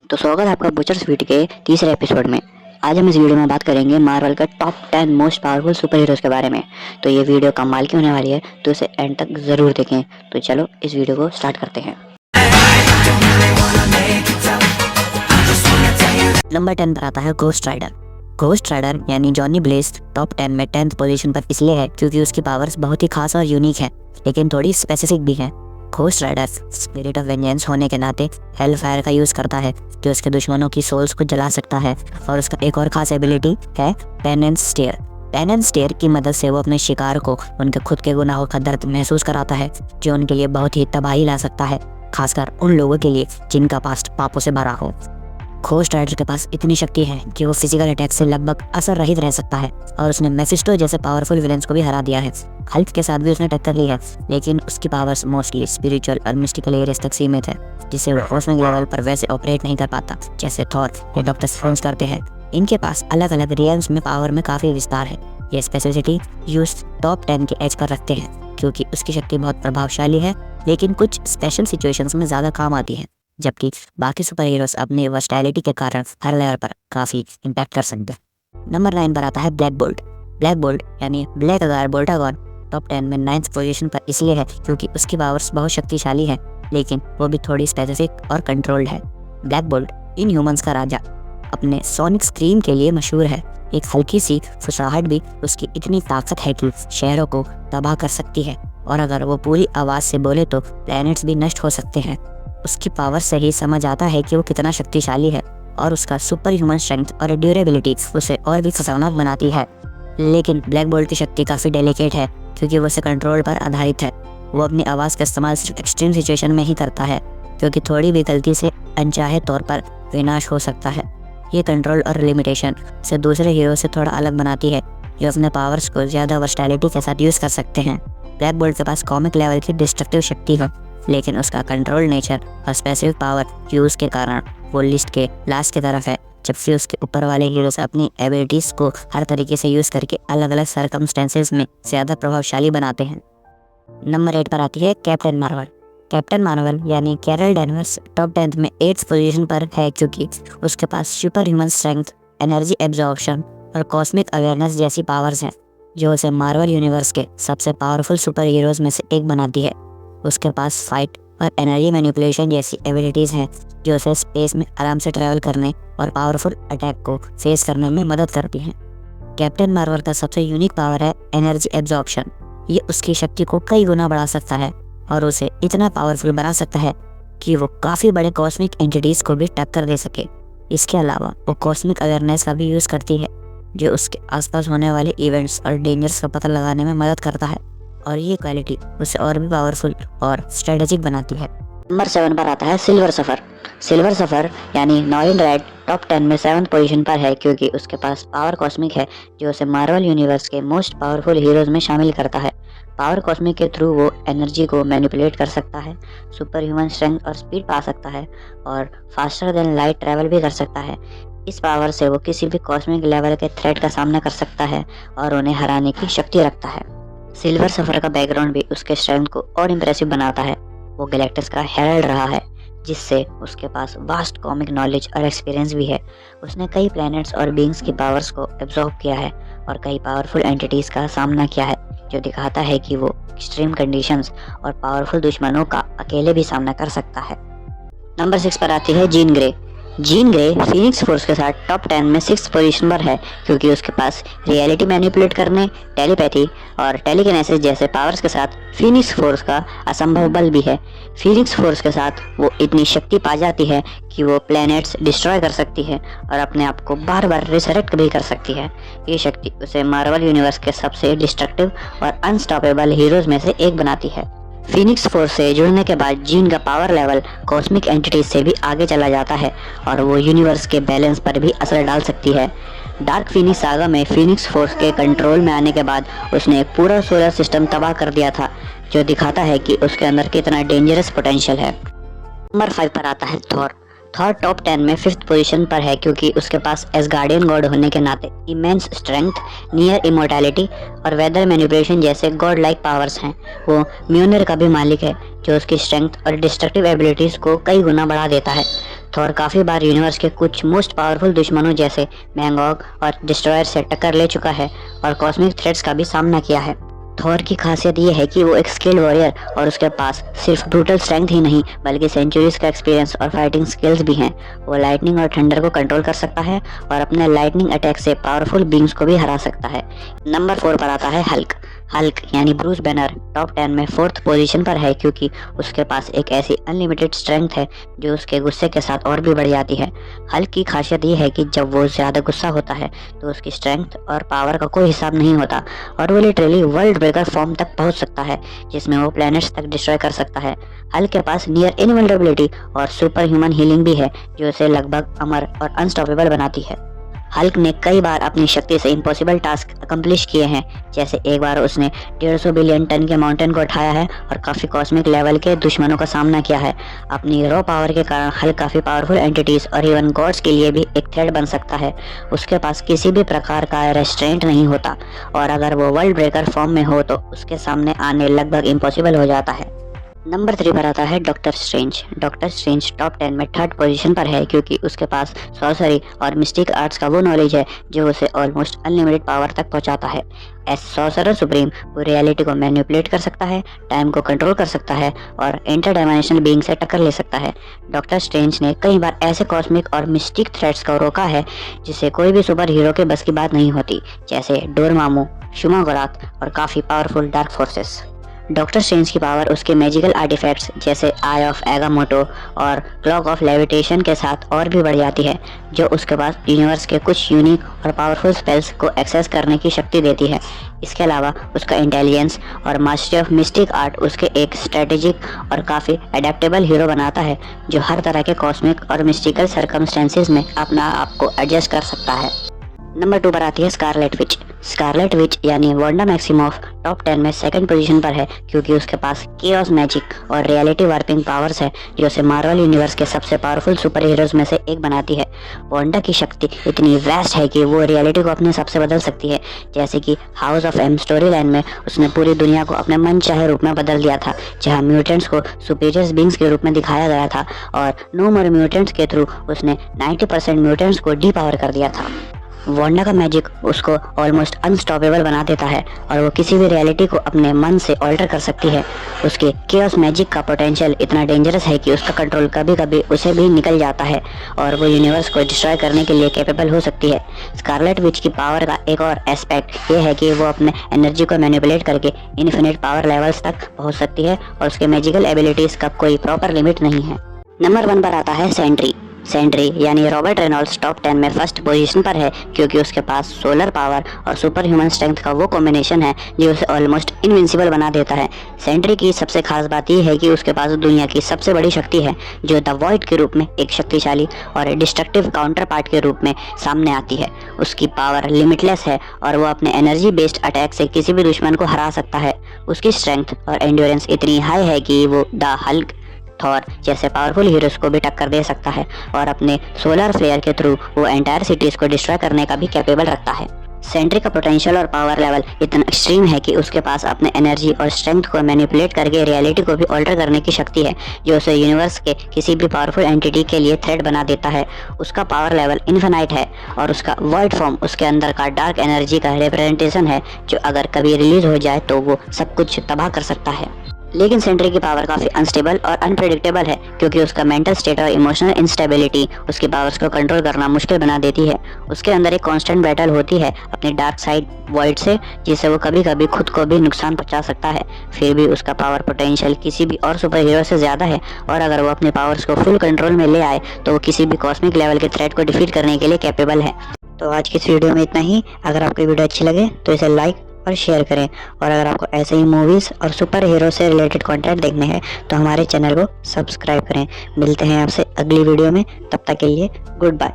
तो स्वागत है आपका बुचर स्वीट के तीसरे एपिसोड में। आज हम इस वीडियो में बात करेंगे मार्वल का top 10 most powerful super heroes के बारे में। तो ये वीडियो कमाल की होने वाली है, तो इसे एंड तक जरूर देखें। तो चलो इस वीडियो को स्टार्ट करते हैं। नंबर 10 पर आता है घोस्ट राइडर। घोस्ट राइडर यानी जॉनी ब्लेज टॉप 10 में 10th पोजीशन पर इसलिए है क्योंकि उसकी पावर्स बहुत ही खास और यूनिक है, लेकिन थोड़ी स्पेसिफिक भी है। Ghost Rider Spirit of Vengeance होने के नाते हेल फायर का यूज करता है जो उसके दुश्मनों की सोल्स को जला सकता है। और उसका एक और खास एबिलिटी है पेनेंस स्टेयर। पेनेंस स्टेयर की मदद से वो अपने शिकार को उनके खुद के गुनाहों का दर्द महसूस कराता है, जो उनके लिए बहुत ही तबाही ला सकता है, खासकर उन लोगों के लिए जिनका पास्ट पापों से भरा हो। घोस्ट राइडर के पास इतनी शक्ति है कि वो फिजिकल अटैक से लगभग असर रहित रह सकता है और उसने मेफिस्टो जैसे पावरफुल विलेंस को भी हरा दिया है। हल्क के साथ भी उसने टक्कर ली है, लेकिन उसकी पावर्स मोस्टली स्पिरिचुअल और मिस्टिकल एरियाज तक सीमित है, जिससे वो कॉस्मिक लेवल पर वैसे ऑपरेट नहीं कर पाता जैसे थॉर या डॉक्टर स्ट्रेंज करते हैं। इनके पास अलग अलग रियल्म्स में पावर में काफ़ी विस्तार है। ये स्पेसिफिसिटी यूज टॉप 10 के एज पर रखते हैं क्योंकि उसकी शक्ति बहुत प्रभावशाली है, लेकिन कुछ स्पेशल सिचुएशंस में ज़्यादा काम आती है, जबकि बाकी सुपर हीरोज अपनी वर्सटैलिटी के कारण हर लेवल पर काफ़ी इम्पैक्ट कर सकते हैं। नंबर 9 पर आता है ब्लैक बोल्ट। ब्लैक बोल्ट यानी ब्लैक अगार बोल्टागॉन टॉप 10 में 9th पोजीशन पर इसलिए है क्योंकि उसकी पावर्स बहुत शक्तिशाली है, लेकिन वो भी थोड़ी स्पेसिफिक और कंट्रोल्ड है। ब्लैक बोल्ट इन ह्यूमंस का राजा अपने सोनिक स्क्रीम के लिए मशहूर है। एक हल्की सी फुसराहट भी उसकी इतनी ताकत है कि शहरों को तबाह कर सकती है, और अगर वो पूरी आवाज़ से बोले तो प्लैनेट्स भी नष्ट हो सकते हैं। उसकी पावर से ही समझ आता है कि वो कितना शक्तिशाली है, और उसका सुपर ह्यूमन स्ट्रेंथ और ड्यूरेबिलिटी उसे और भी खतरनाक बनाती है। लेकिन ब्लैक बोल्ट की शक्ति काफ़ी डेलिकेट है क्योंकि वो उसे कंट्रोल पर आधारित है। वो अपनी आवाज़ का इस्तेमाल सिर्फ एक्सट्रीम सिचुएशन में ही करता है, क्योंकि थोड़ी भी गलती से अनचाहे तौर पर विनाश हो सकता है। ये कंट्रोल और लिमिटेशन से दूसरे हीरो से थोड़ा अलग बनाती है, जो अपने पावर्स को ज़्यादा वर्सटैलिटी के साथ यूज़ कर सकते हैं। ब्लैक बोल्ट के पास कॉमिक लेवल की डिस्ट्रक्टिव शक्ति है, लेकिन उसका कंट्रोल नेचर और स्पेसिफिक पावर यूज़ के कारण वो लिस्ट के लास्ट की तरफ है, जबकि उसके ऊपर वाले हीरोज अपनी एबिलिटीज़ को हर तरीके से यूज़ करके अलग अलग सर्कमस्टेंसेस में ज़्यादा प्रभावशाली बनाते हैं। नंबर 8 पर आती है कैप्टन मार्वल। कैप्टन मार्वल यानी कैरल डैनवर्स टॉप 10 में 8th पोजीशन पर है क्योंकि उसके पास super human strength, energy absorption और कॉस्मिक अवेयरनेस जैसी पावर्स हैं, जो उसे मार्वल यूनिवर्स के सबसे पावरफुल सुपर हीरोज़ में से एक बनाती है। उसके पास फाइट और एनर्जी मैनिपुलेशन जैसी एबिलिटीज़ हैं जो उसे स्पेस में आराम से ट्रैवल करने और पावरफुल अटैक को फेस करने में मदद करती हैं। कैप्टन मार्वल का सबसे यूनिक पावर है एनर्जी एब्जॉर्प्शन। ये उसकी शक्ति को कई गुना बढ़ा सकता है और उसे इतना पावरफुल बना सकता है कि वो काफ़ी बड़े कॉस्मिक एंटिटीज़ को भी टक्कर दे सके। इसके अलावा वो कॉस्मिक अवेयरनेस का भी यूज़ करती है, जो उसके आसपास होने वाले इवेंट्स और डेंजर्स का पता लगाने में मदद करता है, और ये क्वालिटी उसे और भी पावरफुल और स्ट्रेटेजिक बनाती है। नंबर 7 पर आता है सिल्वर सफर। सिल्वर सफर यानी नॉर्डन रेड टॉप 10 में 7th पोजीशन पर है क्योंकि उसके पास पावर कॉस्मिक है, जो उसे मार्वल यूनिवर्स के मोस्ट पावरफुल हीरोज में शामिल करता है। पावर कॉस्मिक के थ्रू वो एनर्जी को मैनिपुलेट कर सकता है, सुपर ह्यूमन स्ट्रेंथ और स्पीड पा सकता है, और फास्टर देन लाइट ट्रैवल भी कर सकता है। इस पावर से वो किसी भी कॉस्मिक लेवल के थ्रेट का सामना कर सकता है और उन्हें हराने की शक्ति रखता है। सिल्वर सफर का बैकग्राउंड भी उसके स्ट्रेंथ को और इम्प्रेसिव बनाता है। वो गैलेक्टस का हेरल्ड रहा है, जिससे उसके पास वास्ट कॉमिक नॉलेज और एक्सपीरियंस भी है। उसने कई प्लैनेट्स और बीइंग्स की पावर्स को एब्जॉर्ब किया है और कई पावरफुल एंटिटीज़ का सामना किया है, जो दिखाता है कि वो एक्सट्रीम कंडीशंस और पावरफुल दुश्मनों का अकेले भी सामना कर सकता है। नंबर 6 पर आती है Jean Grey. Jean Grey Phoenix force के साथ टॉप 10 में 6th पोजीशन पर है क्योंकि उसके पास रियलिटी मैनिपुलेट करने, टेलीपैथी और टेलीकिनेसिस जैसे पावर्स के साथ फीनिक्स फोर्स का असंभव बल भी है। फीनिक्स फोर्स के साथ वो इतनी शक्ति पा जाती है कि वो प्लैनेट्स डिस्ट्रॉय कर सकती है और अपने आप को बार बार रिसरेक्ट भी कर सकती है। ये शक्ति उसे मार्वल यूनिवर्स के सबसे डिस्ट्रक्टिव और अनस्टॉपेबल हीरोज में से एक बनाती है। फीनिक्स फोर्स से जुड़ने के बाद जीन का पावर लेवल कॉस्मिक एंटिटीज से भी आगे चला जाता है और वो यूनिवर्स के बैलेंस पर भी असर डाल सकती है। डार्क फीनिक्स सागा में फीनिक्स फोर्स के कंट्रोल में आने के बाद उसने एक पूरा सोलर सिस्टम तबाह कर दिया था, जो दिखाता है कि उसके अंदर कितना डेंजरस पोटेंशियल है। नंबर 5 पर आता है थॉर। थॉर टॉप 10 में 5th पोजीशन पर है क्योंकि उसके पास एसगार्डियन गॉड होने के नाते इमेंस स्ट्रेंथ, नियर इमोर्टैलिटी और वेदर मैनिपुलेशन जैसे गॉड लाइक पावर्स हैं। वो म्यूनर का भी मालिक है जो उसकी स्ट्रेंथ और डिस्ट्रक्टिव एबिलिटीज को कई गुना बढ़ा देता है। थॉर काफ़ी बार यूनिवर्स के कुछ मोस्ट पावरफुल दुश्मनों जैसे मैंगॉग और डिस्ट्रॉयर से टक्कर ले चुका है और कॉस्मिक थ्रेट्स का भी सामना किया है। थॉर की खासियत ये है कि वो एक स्किल्ड वॉरियर और उसके पास सिर्फ ब्रूटल स्ट्रेंथ ही नहीं बल्कि सेंचुरीज का एक्सपीरियंस और फाइटिंग स्किल्स भी हैं। वो लाइटनिंग और थंडर को कंट्रोल कर सकता है और अपने लाइटनिंग अटैक से पावरफुल बींग्स को भी हरा सकता है। नंबर 4 पर आता है हल्क। हल्क यानी ब्रूस बैनर टॉप 10 में 4th पोजीशन पर है क्योंकि उसके पास एक ऐसी अनलिमिटेड स्ट्रेंथ है जो उसके गुस्से के साथ और भी बढ़ जाती है। हल्क की खासियत ये है कि जब वो ज़्यादा गुस्सा होता है तो उसकी स्ट्रेंथ और पावर का कोई हिसाब नहीं होता और वो लिटरली वर्ल्ड ब्रेकर फॉर्म तक पहुंच सकता है जिसमें वो प्लैनेट्स तक डिस्ट्रॉय कर सकता है। हल्क के पास नियर इनवल्नरेबिलिटी और सुपर ह्यूमन हीलिंग भी है जो उसे लगभग अमर और अनस्टॉपेबल बनाती है। हल्क ने कई बार अपनी शक्ति से इम्पॉसिबल टास्क अकम्प्लिश किए हैं, जैसे एक बार उसने 150 बिलियन टन के माउंटेन को उठाया है और काफ़ी कॉस्मिक लेवल के दुश्मनों का सामना किया है। अपनी रॉ पावर के कारण हल्क काफ़ी पावरफुल एंटिटीज और इवन गॉड्स के लिए भी एक थ्रेट बन सकता है। उसके पास किसी भी प्रकार का रेस्ट्रेंट नहीं होता और अगर वो वर्ल्ड ब्रेकर फॉर्म में हो तो उसके सामने आने लगभग इम्पॉसिबल हो जाता है। नंबर 3 पर आता है doctor strange. Doctor strange top 10 में 3rd पोजीशन पर है क्योंकि उसके पास सॉर्सरी और मिस्टिक आर्ट्स का वो नॉलेज है जो उसे ऑलमोस्ट अनलिमिटेड पावर तक पहुंचाता है। एज सॉर्सरर सुप्रीम वो रियलिटी को मैनिपुलेट कर सकता है, टाइम को कंट्रोल कर सकता है और इंटर डायमेंशनल बीइंग से टक्कर ले सकता है। डॉक्टर स्ट्रेंज ने कई बार ऐसे कॉस्मिक और मिस्टिक थ्रेट्स को रोका है जिसे कोई भी सुपर हीरो के बस की बात नहीं होती, जैसे डोरमामू, शुमागोराथ और काफ़ी powerful dark forces. Doctor strange की पावर उसके मैजिकल आर्टिफैक्ट्स जैसे आई ऑफ एगामोटो और क्लॉक ऑफ लेविटेशन के साथ और भी बढ़ जाती है जो उसके पास यूनिवर्स के कुछ यूनिक और पावरफुल स्पेल्स को एक्सेस करने की शक्ति देती है। इसके अलावा उसका इंटेलिजेंस और मास्टरी ऑफ मिस्टिक आर्ट उसके एक स्ट्रेटेजिक और काफ़ी एडेप्टेबल हीरो बनाता है जो हर तरह के कॉस्मिक और मिस्टिकल सर्कमस्टेंसेस में अपना आप को एडजस्ट कर सकता है। नंबर 2 पर आती है स्कारलेट विच। स्कारलेट विच यानी वांडा मैक्सिमोफ टॉप 10 में 2nd पोजीशन पर है क्योंकि उसके पास केओस मैजिक और रियलिटी वार्पिंग पावर्स है जो उसे मार्वल यूनिवर्स के सबसे पावरफुल सुपर हीरोज में से एक बनाती है। वांडा की शक्ति इतनी वेस्ट है कि वो रियलिटी को अपने हिसाब से बदल सकती है, जैसे कि House of M story line में उसने पूरी दुनिया को अपने मन चाहे रूप में बदल दिया था, जहाँ म्यूटेंट्स को सुपीरियर बींग्स के रूप में दिखाया गया था और नो मोर म्यूटेंट्स के थ्रू उसने 90% म्यूटेंट्स को डी पावर कर दिया था। वांडा का मैजिक उसको ऑलमोस्ट अनस्टॉपेबल बना देता है और वो किसी भी रियलिटी को अपने मन से ऑल्टर कर सकती है। उसके केओस मैजिक का पोटेंशियल इतना डेंजरस है कि उसका कंट्रोल कभी कभी उसे भी निकल जाता है और वो यूनिवर्स को डिस्ट्रॉय करने के लिए कैपेबल हो सकती है। स्कारलेट विच की पावर का एक और एस्पेक्ट ये है कि वो अपने एनर्जी को मैनिपुलेट करके इन्फिनिट पावर लेवल्स तक पहुँच सकती है और उसके मैजिकल एबिलिटीज़ का कोई प्रॉपर लिमिट नहीं है। नंबर 1 पर आता है सेंट्री। सेंट्री यानी रॉबर्ट रेनॉल्ड्स टॉप 10 में 1st पोजीशन पर है क्योंकि उसके पास सोलर पावर और सुपर ह्यूमन स्ट्रेंथ का वो कॉम्बिनेशन है जो उसे ऑलमोस्ट इनविंसिबल बना देता है। सेंट्री की सबसे खास बात यह है कि उसके पास दुनिया की सबसे बड़ी शक्ति है जो द वॉइड के रूप में एक शक्तिशाली और डिस्ट्रक्टिव काउंटर पार्ट के रूप में सामने आती है। उसकी पावर लिमिटलेस है और वो अपने एनर्जी बेस्ड अटैक से किसी भी दुश्मन को हरा सकता है। उसकी स्ट्रेंथ और एंड्योरेंस इतनी हाई है कि वो द हल्क, थॉर जैसे पावरफुल हीरोज को भी टक्कर दे सकता है और अपने सोलर फ्लेयर के थ्रू वो एंटायर सिटीज को डिस्ट्रॉय करने का भी कैपेबल रखता है। सेंट्री का पोटेंशियल और पावर लेवल इतना एक्सट्रीम है कि उसके पास अपने एनर्जी और स्ट्रेंथ को मैनिपुलेट करके रियलिटी को भी ऑल्टर करने की शक्ति है जो उसे यूनिवर्स के किसी भी पावरफुल एंटिटी के लिए थ्रेट बना देता है। उसका पावर लेवल इन्फिनाइट है और उसका वॉइड फॉर्म उसके अंदर का डार्क एनर्जी का रिप्रेजेंटेशन है जो अगर कभी रिलीज हो जाए तो वो सब कुछ तबाह कर सकता है। लेकिन सेंट्री की पावर काफ़ी अनस्टेबल और अनप्रेडिक्टेबल है क्योंकि उसका मेंटल स्टेट और इमोशनल इंस्टेबिलिटी उसकी पावर्स को कंट्रोल करना मुश्किल बना देती है। उसके अंदर एक कांस्टेंट बैटल होती है अपनी डार्क साइड वॉइड से जिससे वो कभी कभी खुद को भी नुकसान पहुंचा सकता है। फिर भी उसका पावर पोटेंशियल किसी भी और सुपर हीरो से ज़्यादा है और अगर वो अपने पावर्स को फुल कंट्रोल में ले आए तो वो किसी भी कॉस्मिक लेवल के थ्रेट को डिफीट करने के लिए कैपेबल है। तो आज की इस वीडियो में इतना ही। अगर आपको वीडियो अच्छी लगे तो इसे लाइक और शेयर करें और अगर आपको ऐसे ही मूवीज़ और सुपर हीरो से रिलेटेड कंटेंट देखने हैं तो हमारे चैनल को सब्सक्राइब करें। मिलते हैं आपसे अगली वीडियो में, तब तक के लिए गुड बाय।